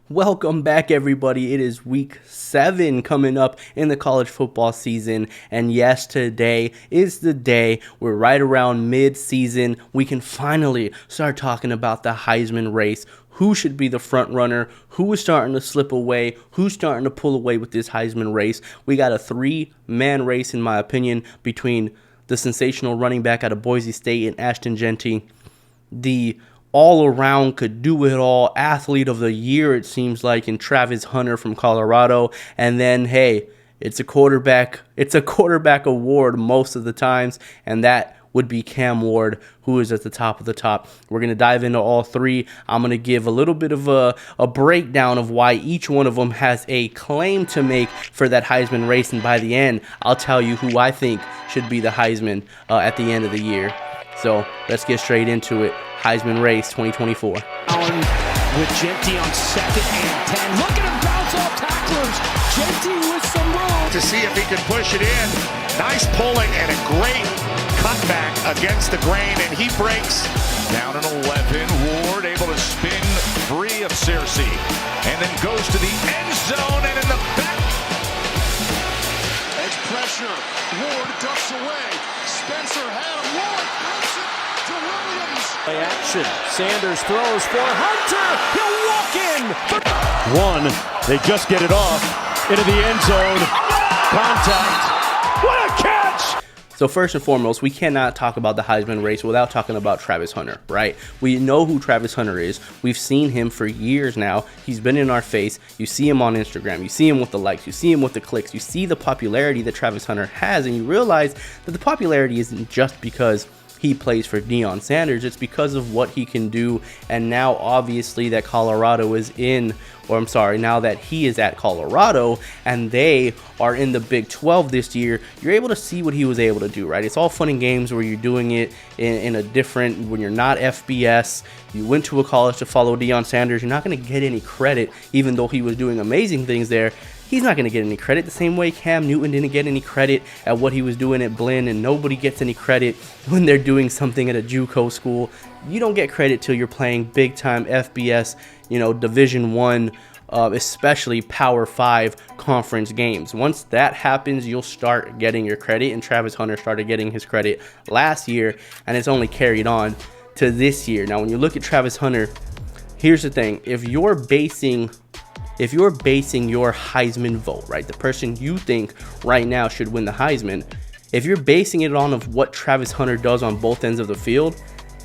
Welcome back, everybody. It is week 7 coming up in the college football season. And yes, today is the day we're right around mid-season. We can finally start talking about the Heisman race. Who should be the front runner? Who is starting to slip away? Who's starting to pull away with this Heisman race? We got a 3-man race, in my opinion, between the sensational running back out of Boise State and Ashton Jeanty, the all-around could-do-it-all athlete of the year, it seems like, in Travis Hunter from Colorado. And then, hey, it's a quarterback award most of the times, and that would be Cam Ward, who is at the top of the top. We're going to dive into all three. I'm going to give a little bit of a breakdown of why each one of them has a claim to make for that Heisman race, and by the end, I'll tell you who I think should be the Heisman at the end of the year. So let's get straight into it. Heisman race 2024. With Jeanty on 2nd and 10. Look at him bounce off tacklers. Jeanty with some room to see if he can push it in. Nice pulling and a great cutback against the grain, and he breaks. Down at 11. Ward able to spin free of Searcy, and then goes to the end zone and in the back. Edge pressure. Ward ducks away. Spencer had him. Ward breaks it to Williams. Play action. Sanders throws for Hunter. He'll walk in. One, they just get it off into the end zone. Contact. What a catch! So first and foremost, we cannot talk about the Heisman race without talking about Travis Hunter, right? We know who Travis Hunter is. We've seen him for years now. He's been in our face. You see him on Instagram. You see him with the likes. You see him with the clicks. You see the popularity that Travis Hunter has, and you realize that the popularity isn't just because he plays for Deion Sanders. It's because of what he can do. And now, obviously, that Colorado is in, or I'm sorry, now that he is at Colorado and they are in the Big 12 this year, you're able to see what he was able to do, right? It's all fun and games where you're doing it in a different, when you're not FBS, you went to a college to follow Deion Sanders, you're not going to get any credit, even though he was doing amazing things there. He's not going to get any credit the same way Cam Newton didn't get any credit at what he was doing at Blinn, and nobody gets any credit when they're doing something at a JUCO school. You don't get credit till you're playing big-time FBS, Division I, especially Power 5 conference games. Once that happens, you'll start getting your credit, and Travis Hunter started getting his credit last year, and it's only carried on to this year. Now, when you look at Travis Hunter, here's the thing. If you're basing your Heisman vote, right, the person you think right now should win the Heisman, if you're basing it on of what Travis Hunter does on both ends of the field,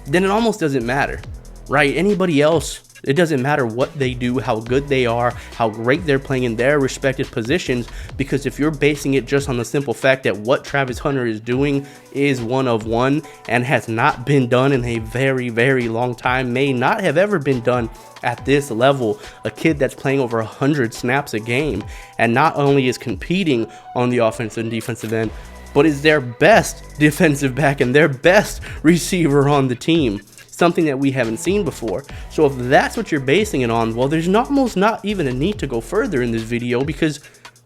then it almost doesn't matter, right? Anybody else, it doesn't matter what they do, how good they are, how great they're playing in their respective positions, because if you're basing it just on the simple fact that what Travis Hunter is doing is one of one and has not been done in a very, very long time, may not have ever been done at this level, a kid that's playing over 100 snaps a game and not only is competing on the offensive and defensive end, but is their best defensive back and their best receiver on the team. Something that we haven't seen before. So if that's what you're basing it on, well, there's almost not even a need to go further in this video because,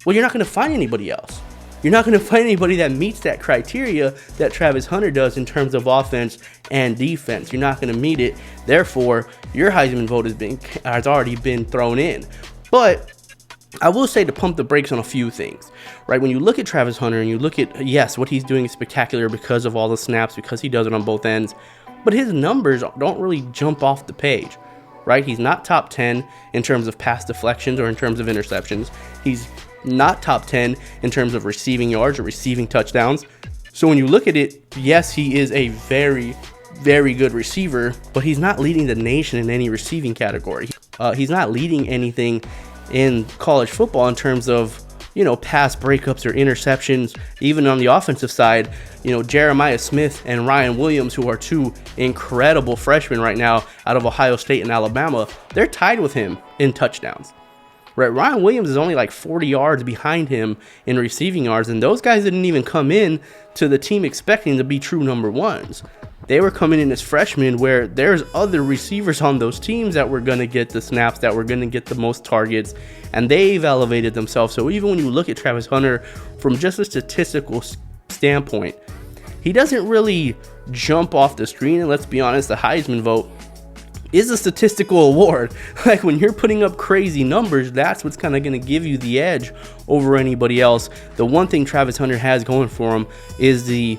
well, you're not going to find anybody else. You're not going to find anybody that meets that criteria that Travis Hunter does in terms of offense and defense. You're not going to meet it. Therefore, your Heisman vote has already been thrown in. But I will say to pump the brakes on a few things, right? When you look at Travis Hunter and you look at, yes, what he's doing is spectacular because of all the snaps, because he does it on both ends, but his numbers don't really jump off the page, right? He's not top 10 in terms of pass deflections or in terms of interceptions. He's not top 10 in terms of receiving yards or receiving touchdowns. So when you look at it, yes, he is a very, very good receiver, but he's not leading the nation in any receiving category. He's not leading anything in college football in terms of, pass breakups or interceptions. Even on the offensive side, Jeremiah Smith and Ryan Williams, who are two incredible freshmen right now out of Ohio State and Alabama, they're tied with him in touchdowns. Right, Ryan Williams is only like 40 yards behind him in receiving yards, and those guys didn't even come in to the team expecting to be true number ones. They were coming in as freshmen where there's other receivers on those teams that were going to get the snaps, that were going to get the most targets, and they've elevated themselves. So even when you look at Travis Hunter from just a statistical standpoint, he doesn't really jump off the screen. And let's be honest, the Heisman vote is a statistical award. Like when you're putting up crazy numbers, that's what's kind of going to give you the edge over anybody else. The one thing Travis Hunter has going for him is the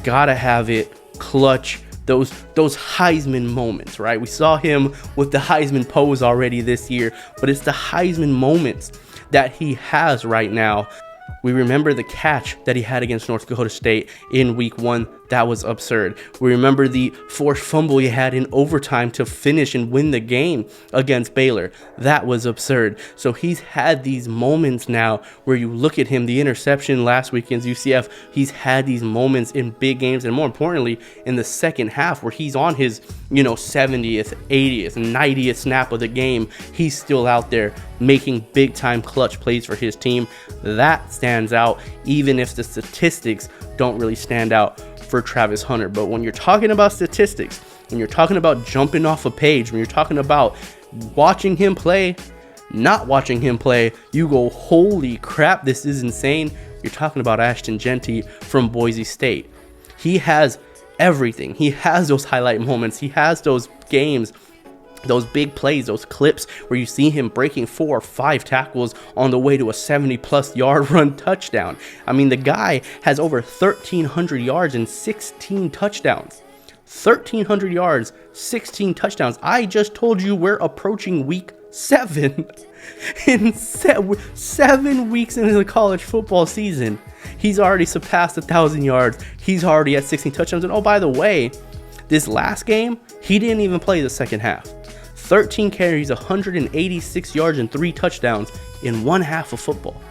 gotta have it clutch, those Heisman moments, right? We saw him with the Heisman pose already this year, but it's the Heisman moments that he has right now. We remember the catch that he had against North Dakota State in week 1. That was absurd. We remember the forced fumble he had in overtime to finish and win the game against Baylor. That was absurd. So he's had these moments now where you look at him, the interception last weekend's UCF, he's had these moments in big games, and more importantly, in the second half where he's on his, 70th, 80th, 90th snap of the game, he's still out there making big time clutch plays for his team. That stands out, even if the statistics don't really stand out for Travis Hunter. But when you're talking about statistics, when you're talking about jumping off a page, when you're talking about watching him play, not watching him play, you go, holy crap, this is insane. You're talking about Ashton Jeanty from Boise State. He has everything. He has those highlight moments. He has those games, those big plays, those clips where you see him breaking 4 or 5 tackles on the way to a 70-plus yard run touchdown. I mean, the guy has over 1,300 yards and 16 touchdowns. 1,300 yards, 16 touchdowns. I just told you we're approaching week 7. In 7 weeks into the college football season, he's already surpassed 1,000 yards. He's already at 16 touchdowns. And oh, by the way, this last game, he didn't even play the second half. 13 carries, 186 yards, and 3 touchdowns in one half of football.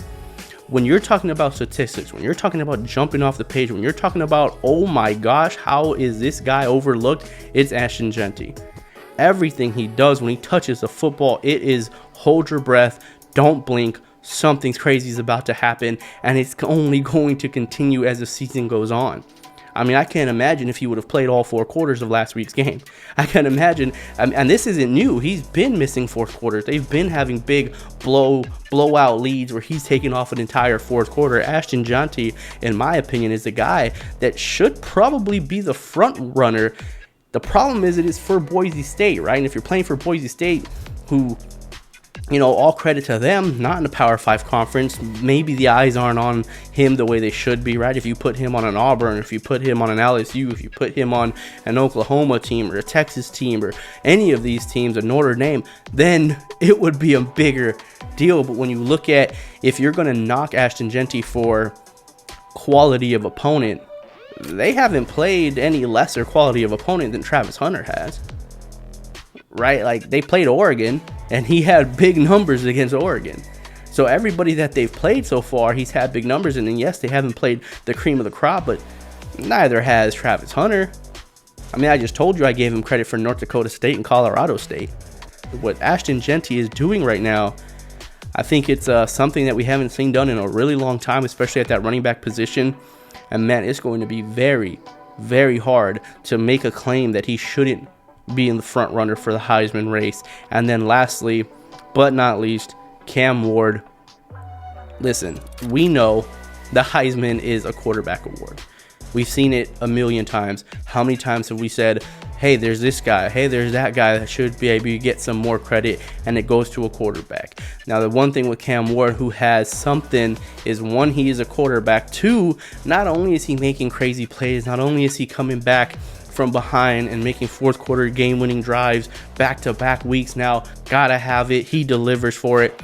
When you're talking about statistics, when you're talking about jumping off the page, when you're talking about, oh my gosh, how is this guy overlooked? It's Ashton Jeanty. Everything he does when he touches the football, it is hold your breath, don't blink, something's crazy is about to happen, and it's only going to continue as the season goes on. I mean, I can't imagine if he would have played all 4 quarters of last week's game. I can't imagine, and this isn't new. He's been missing fourth quarters. They've been having big blowout leads where he's taking off an entire fourth quarter. Ashton Jeanty, in my opinion, is the guy that should probably be the front runner. The problem is it is for Boise State, right? And if you're playing for Boise State, who, all credit to them, not in the Power 5 conference. Maybe the eyes aren't on him the way they should be, right? If you put him on an Auburn, if you put him on an LSU, if you put him on an Oklahoma team or a Texas team or any of these teams, a Notre Dame, then it would be a bigger deal. But when you look at, if you're going to knock Ashton Jeanty for quality of opponent, they haven't played any lesser quality of opponent than Travis Hunter has. Right? Like, they played Oregon, and he had big numbers against Oregon. So everybody that they've played so far, he's had big numbers. And then, yes, they haven't played the cream of the crop, but neither has Travis Hunter. I mean, I just told you I gave him credit for North Dakota State and Colorado State. What Ashton Jeanty is doing right now, I think it's something that we haven't seen done in a really long time, especially at that running back position. And, man, it's going to be very, very hard to make a claim that he shouldn't being the front runner for the Heisman race. And then lastly, but not least, Cam Ward. Listen, we know the Heisman is a quarterback award. We've seen it a million times. How many times have we said, hey, there's this guy, hey, there's that guy that should be able to get some more credit, and it goes to a quarterback. Now, the one thing with Cam Ward, who has something, is one, he is a quarterback. 2, not only is he making crazy plays, not only is he coming back from behind and making fourth quarter game-winning drives back-to-back weeks now, gotta have it, he delivers for it.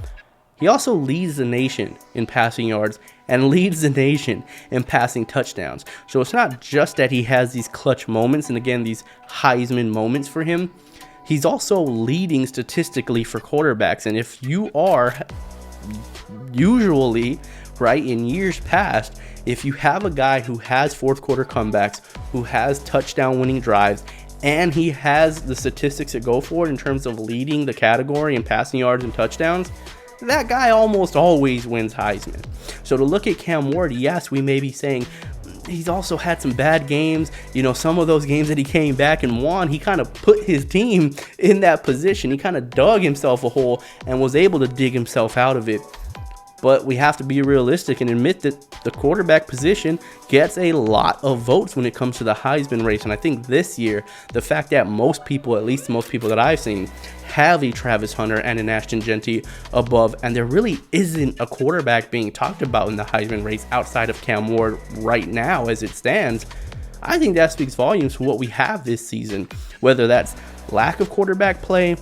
He also leads the nation in passing yards and leads the nation in passing touchdowns. So it's not just that he has these clutch moments and, again, these Heisman moments for him. He's also leading statistically for quarterbacks. And if you are usually, right, in years past, if you have a guy who has fourth quarter comebacks, who has touchdown winning drives, and he has the statistics that go for it in terms of leading the category in passing yards and touchdowns, that guy almost always wins Heisman. So to look at Cam Ward, yes, we may be saying he's also had some bad games. Some of those games that he came back and won, he kind of put his team in that position. He kind of dug himself a hole and was able to dig himself out of it. But we have to be realistic and admit that the quarterback position gets a lot of votes when it comes to the Heisman race. And I think this year, the fact that most people, at least most people that I've seen, have a Travis Hunter and an Ashton Jeanty above, and there really isn't a quarterback being talked about in the Heisman race outside of Cam Ward right now as it stands, I think that speaks volumes for what we have this season, whether that's lack of quarterback play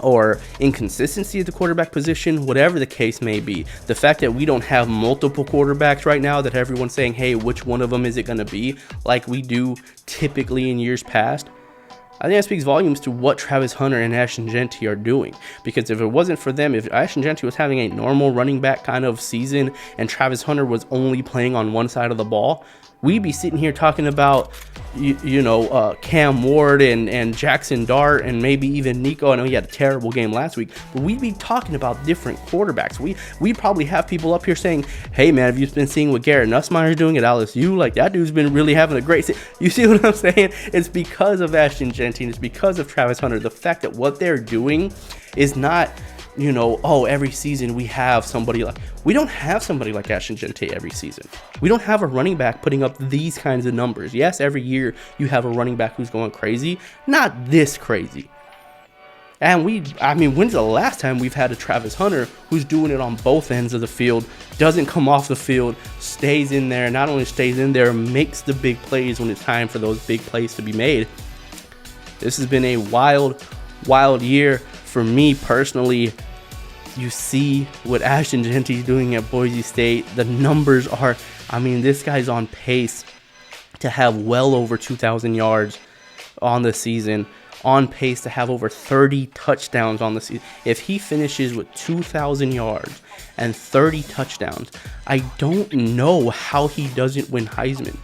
or inconsistency at the quarterback position, whatever the case may be. The fact that we don't have multiple quarterbacks right now, that everyone's saying, hey, which one of them is it going to be, like we do typically in years past, I think that speaks volumes to what Travis Hunter and Ashton Jeanty are doing. Because if it wasn't for them, if Ashton Jeanty was having a normal running back kind of season and Travis Hunter was only playing on one side of the ball, we'd be sitting here talking about, Cam Ward and Jackson Dart and maybe even Nico. I know he had a terrible game last week, but we'd be talking about different quarterbacks. We probably have people up here saying, hey man, have you been seeing what Garrett Nussmeier's doing at LSU? Like, that dude's been really having a great season. You see what I'm saying? It's because of Ashton Jeanty, and it's because of Travis Hunter. The fact that what they're doing is not, every season we have somebody like, we don't have somebody like Ashton Jeanty every season. We don't have a running back putting up these kinds of numbers. Yes, every year you have a running back who's going crazy, not this crazy. And when's the last time we've had a Travis Hunter who's doing it on both ends of the field, doesn't come off the field, stays in there, not only stays in there, makes the big plays when it's time for those big plays to be made. This has been a wild year for me personally. You see what Ashton Jeanty is doing at Boise State. The numbers are, this guy's on pace to have well over 2,000 yards on the season, on pace to have over 30 touchdowns on the season. If he finishes with 2,000 yards and 30 touchdowns, I don't know how he doesn't win Heisman.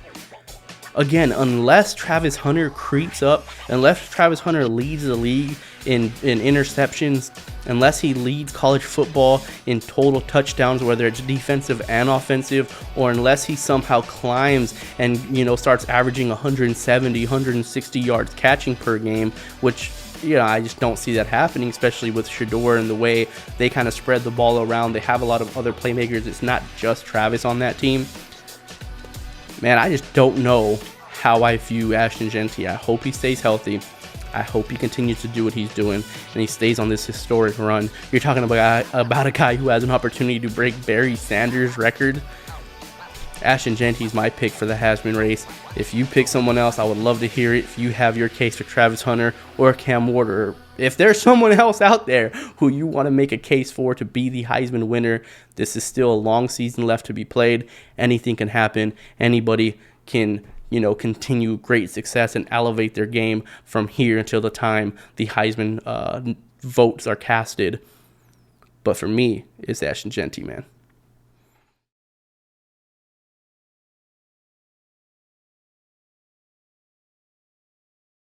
Again, unless Travis Hunter creeps up, unless Travis Hunter leads the league in interceptions, unless he leads college football in total touchdowns, whether it's defensive and offensive, or unless he somehow climbs and starts averaging 170, 160 yards catching per game, which I just don't see that happening, especially with Shedeur and the way they kind of spread the ball around. They have a lot of other playmakers. It's not just Travis on that team. Man, I just don't know how I view Ashton Jeanty. I hope he stays healthy. I hope he continues to do what he's doing and he stays on this historic run. You're talking about a guy who has an opportunity to break Barry Sanders' record. Ashton Jeanty's my pick for the Heisman race. If you pick someone else, I would love to hear it. If you have your case for Travis Hunter or Cam Ward, or if there's someone else out there who you want to make a case for to be the Heisman winner, this is still a long season left to be played. Anything can happen. Anybody can continue great success and elevate their game from here until the time the Heisman votes are casted. But for me, it's Ashton Jeanty, man.